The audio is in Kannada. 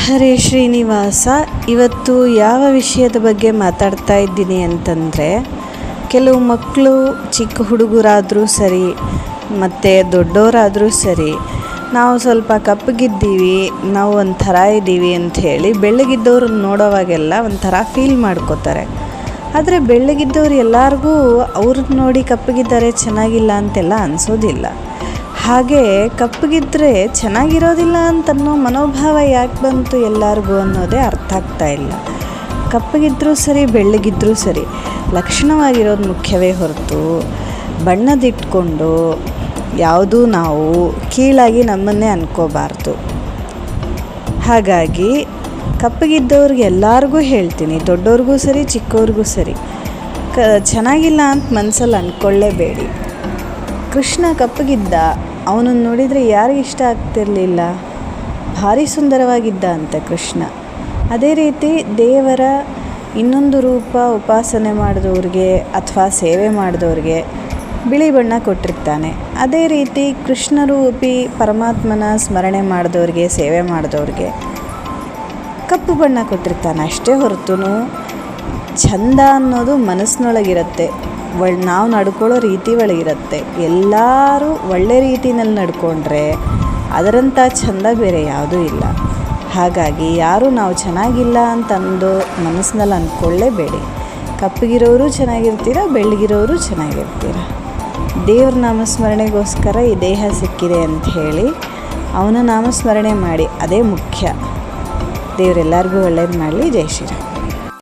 ಹರೇ ಶ್ರೀನಿವಾಸ. ಇವತ್ತು ಯಾವ ವಿಷಯದ ಬಗ್ಗೆ ಮಾತಾಡ್ತಾ ಇದ್ದೀನಿ ಅಂತಂದರೆ, ಕೆಲವು ಮಕ್ಕಳು ಚಿಕ್ಕ ಹುಡುಗರಾದರೂ ಸರಿ ಮತ್ತು ದೊಡ್ಡವರಾದರೂ ಸರಿ, ನಾವು ಸ್ವಲ್ಪ ಕಪ್ಪಗಿದ್ದೀವಿ, ನಾವು ಒಂಥರ ಇದ್ದೀವಿ ಅಂಥೇಳಿ ಬೆಳ್ಳಗಿದ್ದವ್ರನ್ನ ನೋಡೋವಾಗೆಲ್ಲ ಒಂಥರ ಫೀಲ್ ಮಾಡ್ಕೋತಾರೆ. ಆದರೆ ಬೆಳ್ಳಗಿದ್ದವ್ರು ಎಲ್ಲರಿಗೂ ಅವ್ರನ್ನ ನೋಡಿ ಕಪ್ಪಗಿದ್ದಾರೆ ಚೆನ್ನಾಗಿಲ್ಲ ಅಂತೆಲ್ಲ ಅನಿಸೋದಿಲ್ಲ. ಹಾಗೆ ಕಪ್ಪಗಿದ್ದರೆ ಚೆನ್ನಾಗಿರೋದಿಲ್ಲ ಅಂತನ್ನೋ ಮನೋಭಾವ ಯಾಕೆ ಬಂತು ಎಲ್ಲರಿಗೂ ಅನ್ನೋದೇ ಅರ್ಥ ಆಗ್ತಾ ಇಲ್ಲ. ಕಪ್ಪಗಿದ್ದರೂ ಸರಿ ಬೆಳ್ಳಗಿದ್ದರೂ ಸರಿ ಲಕ್ಷಣವಾಗಿರೋದು ಮುಖ್ಯವೇ ಹೊರತು ಬಣ್ಣದಿಟ್ಕೊಂಡು ಯಾವುದೂ ನಾವು ಕೀಳಾಗಿ ನಮ್ಮನ್ನೇ ಅನ್ಕೋಬಾರ್ದು. ಹಾಗಾಗಿ ಕಪ್ಪಗಿದ್ದವ್ರಿಗೆ ಎಲ್ಲರಿಗೂ ಹೇಳ್ತೀನಿ, ದೊಡ್ಡವ್ರಿಗೂ ಸರಿ ಚಿಕ್ಕವ್ರಿಗೂ ಸರಿ, ಚೆನ್ನಾಗಿಲ್ಲ ಅಂತ ಮನಸ್ಸಲ್ಲಿ ಅಂದ್ಕೊಳ್ಳೇಬೇಡಿ. ಕೃಷ್ಣ ಕಪ್ಪಗಿದ್ದ, ಅವನನ್ನು ನೋಡಿದರೆ ಯಾರಿಗೆ ಇಷ್ಟ ಆಗ್ತಿರಲಿಲ್ಲ? ಭಾರಿ ಸುಂದರವಾಗಿದ್ದ ಅಂತೆ ಕೃಷ್ಣ. ಅದೇ ರೀತಿ ದೇವರ ಇನ್ನೊಂದು ರೂಪ ಉಪಾಸನೆ ಮಾಡಿದವ್ರಿಗೆ ಅಥವಾ ಸೇವೆ ಮಾಡಿದವ್ರಿಗೆ ಬಿಳಿ ಬಣ್ಣ ಕೊಟ್ಟಿರ್ತಾನೆ. ಅದೇ ರೀತಿ ಕೃಷ್ಣರೂಪಿ ಪರಮಾತ್ಮನ ಸ್ಮರಣೆ ಮಾಡಿದವ್ರಿಗೆ ಸೇವೆ ಮಾಡಿದವ್ರಿಗೆ ಕಪ್ಪು ಬಣ್ಣ ಕೊಟ್ಟಿರ್ತಾನೆ. ಅಷ್ಟೇ ಹೊರತು ಚಂದ ಅನ್ನೋದು ಮನಸ್ಸಿನೊಳಗಿರುತ್ತೆ, ನಾವು ನಡ್ಕೊಳ್ಳೋ ರೀತಿ ಒಳಗಿರುತ್ತೆ. ಎಲ್ಲರೂ ಒಳ್ಳೆ ರೀತಿಯಲ್ಲಿ ನಡ್ಕೊಂಡ್ರೆ ಅದರಂಥ ಚಂದ ಬೇರೆ ಯಾವುದೂ ಇಲ್ಲ. ಹಾಗಾಗಿ ಯಾರೂ ನಾವು ಚೆನ್ನಾಗಿಲ್ಲ ಅಂತಂದು ಮನಸ್ಸಿನಲ್ಲಿ ಅಂದ್ಕೊಳ್ಳೇಬೇಡಿ. ಕಪ್ಪಗಿರೋರು ಚೆನ್ನಾಗಿರ್ತೀರ, ಬೆಳ್ಳಗಿರೋರು ಚೆನ್ನಾಗಿರ್ತೀರ. ದೇವ್ರ ನಾಮಸ್ಮರಣೆಗೋಸ್ಕರ ಈ ದೇಹ ಸಿಕ್ಕಿದೆ ಅಂಥೇಳಿ ಅವನ ನಾಮಸ್ಮರಣೆ ಮಾಡಿ, ಅದೇ ಮುಖ್ಯ. ದೇವರೆಲ್ಲರಿಗೂ ಒಳ್ಳೇದು ಮಾಡಲಿ. ಜೈ ಶ್ರೀರಾಮ್.